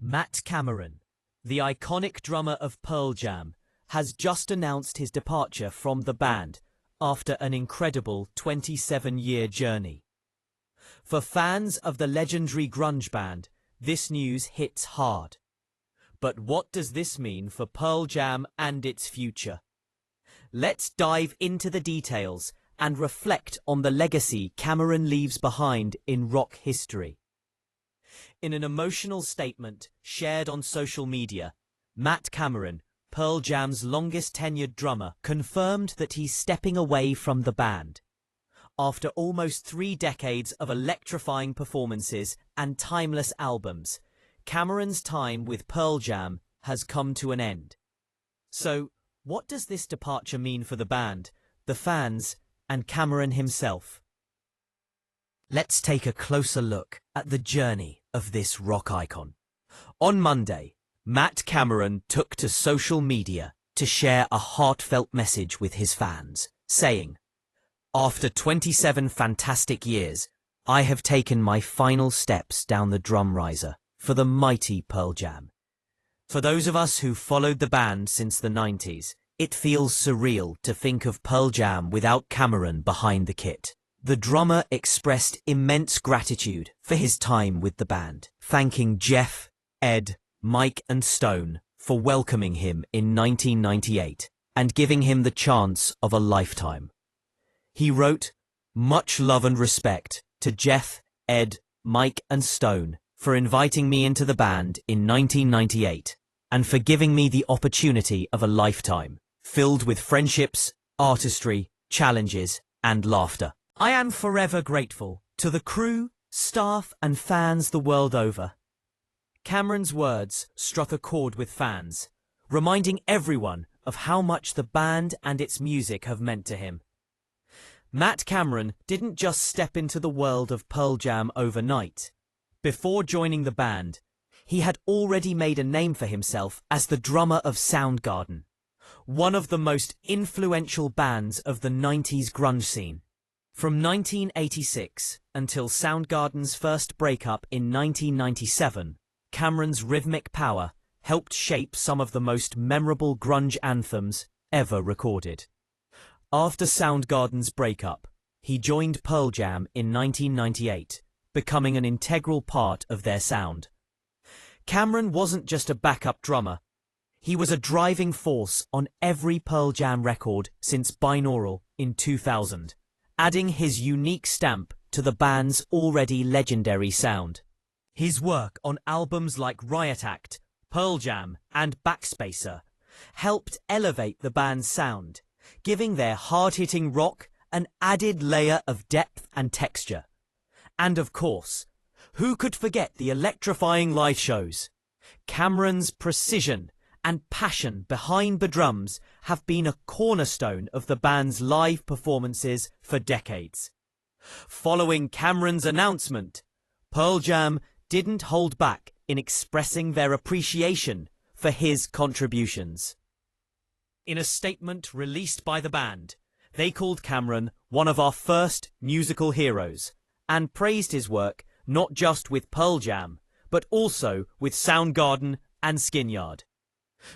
Matt Cameron, the iconic drummer of Pearl Jam, has just announced his departure from the band after an incredible 27-year journey. For fans of the legendary grunge band, this news hits hard. But what does this mean for Pearl Jam and its future? Let's dive into the details and reflect on the legacy Cameron leaves behind in rock history. In an emotional statement shared on social media, Matt Cameron, Pearl Jam's longest-tenured drummer, confirmed that he's stepping away from the band. After almost 3 decades of electrifying performances and timeless albums, Cameron's time with Pearl Jam has come to an end. So, what does this departure mean for the band, the fans, and Cameron himself? Let's take a closer look at the journey of this rock icon. On Monday, Matt Cameron took to social media to share a heartfelt message with his fans, saying, "After 27 fantastic years, I have taken my final steps down the drum riser for the mighty Pearl Jam. For those of us who followed the band since the 90s, it feels surreal to think of Pearl Jam without Cameron behind the kit." The drummer expressed immense gratitude for his time with the band, thanking Jeff, Ed, Mike and Stone for welcoming him in 1998 and giving him the chance of a lifetime. He wrote, "Much love and respect to Jeff, Ed, Mike and Stone for inviting me into the band in 1998 and for giving me the opportunity of a lifetime, filled with friendships, artistry, challenges and laughter. I am forever grateful to the crew, staff and fans the world over." Cameron's words struck a chord with fans, reminding everyone of how much the band and its music have meant to him. Matt Cameron didn't just step into the world of Pearl Jam overnight. Before joining the band, he had already made a name for himself as the drummer of Soundgarden, one of the most influential bands of the 90s grunge scene. From 1986 until Soundgarden's first breakup in 1997, Cameron's rhythmic power helped shape some of the most memorable grunge anthems ever recorded. After Soundgarden's breakup, he joined Pearl Jam in 1998, becoming an integral part of their sound. Cameron wasn't just a backup drummer. He was a driving force on every Pearl Jam record since Binaural in 2000. Adding his unique stamp to the band's already legendary sound. His work on albums like Riot Act, Pearl Jam, and Backspacer helped elevate the band's sound, giving their hard-hitting rock an added layer of depth and texture. And of course, who could forget the electrifying live shows? Cameron's precision and passion behind the drums have been a cornerstone of the band's live performances for decades. Following Cameron's announcement, Pearl Jam didn't hold back in expressing their appreciation for his contributions. In a statement released by the band, they called Cameron one of our first musical heroes and praised his work not just with Pearl Jam, but also with Soundgarden and Skinyard.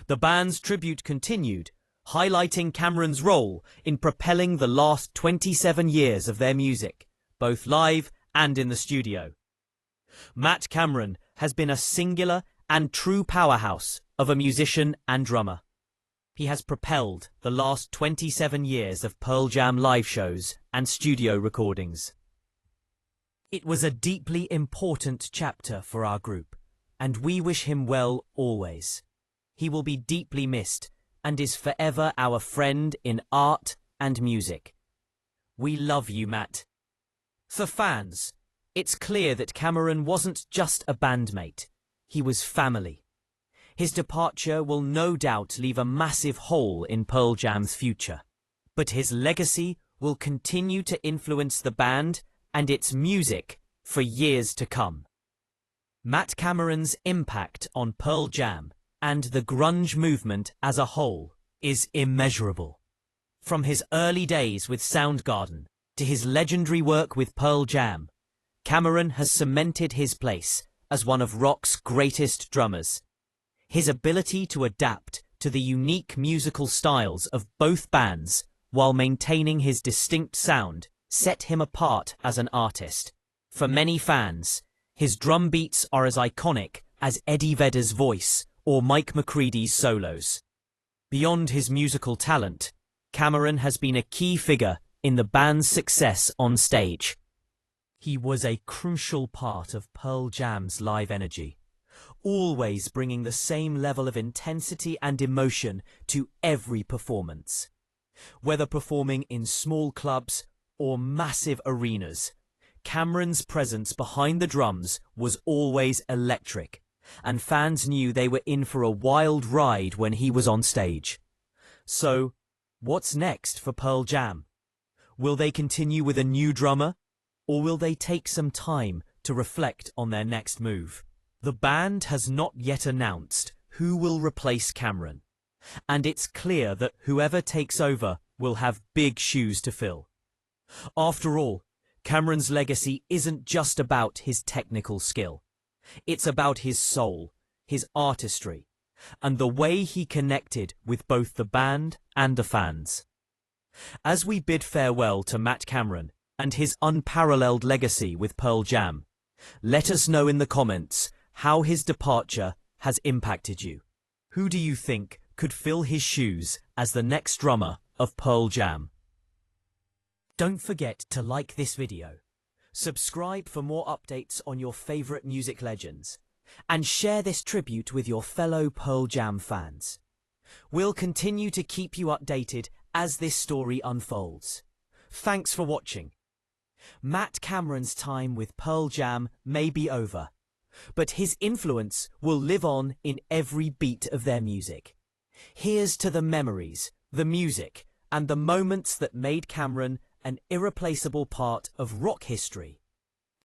The band's tribute continued, highlighting Cameron's role in propelling the last 27 years of their music, both live and in the studio. Matt Cameron has been a singular and true powerhouse of a musician and drummer. He has propelled the last 27 years of Pearl Jam live shows and studio recordings. It was a deeply important chapter for our group, and we wish him well always. He will be deeply missed and is forever our friend in art and music. We love you, Matt. For fans, it's clear that Cameron wasn't just a bandmate. He was family. His departure will no doubt leave a massive hole in Pearl Jam's future. But his legacy will continue to influence the band and its music for years to come. Matt Cameron's impact on Pearl Jam and the grunge movement as a whole is immeasurable. From his early days with Soundgarden to his legendary work with Pearl Jam, Cameron has cemented his place as one of rock's greatest drummers. His ability to adapt to the unique musical styles of both bands while maintaining his distinct sound set him apart as an artist. For many fans, his drum beats are as iconic as Eddie Vedder's voice or Mike McCready's solos. Beyond his musical talent, Cameron has been a key figure in the band's success on stage. He was a crucial part of Pearl Jam's live energy, always bringing the same level of intensity and emotion to every performance. Whether performing in small clubs or massive arenas, Cameron's presence behind the drums was always electric, and fans knew they were in for a wild ride when he was on stage. So, what's next for Pearl Jam? Will they continue with a new drummer, or will they take some time to reflect on their next move? The band has not yet announced who will replace Cameron, and it's clear that whoever takes over will have big shoes to fill. After all, Cameron's legacy isn't just about his technical skill. It's about his soul, his artistry, and the way he connected with both the band and the fans. As we bid farewell to Matt Cameron and his unparalleled legacy with Pearl Jam, let us know in the comments how his departure has impacted you. Who do you think could fill his shoes as the next drummer of Pearl Jam? Don't forget to like this video, subscribe for more updates on your favorite music legends, and share this tribute with your fellow Pearl Jam fans. We'll continue to keep you updated as this story unfolds. Thanks for watching. Matt Cameron's time with Pearl Jam may be over, but his influence will live on in every beat of their music. Here's to the memories, the music, and the moments that made Cameron an irreplaceable part of rock history.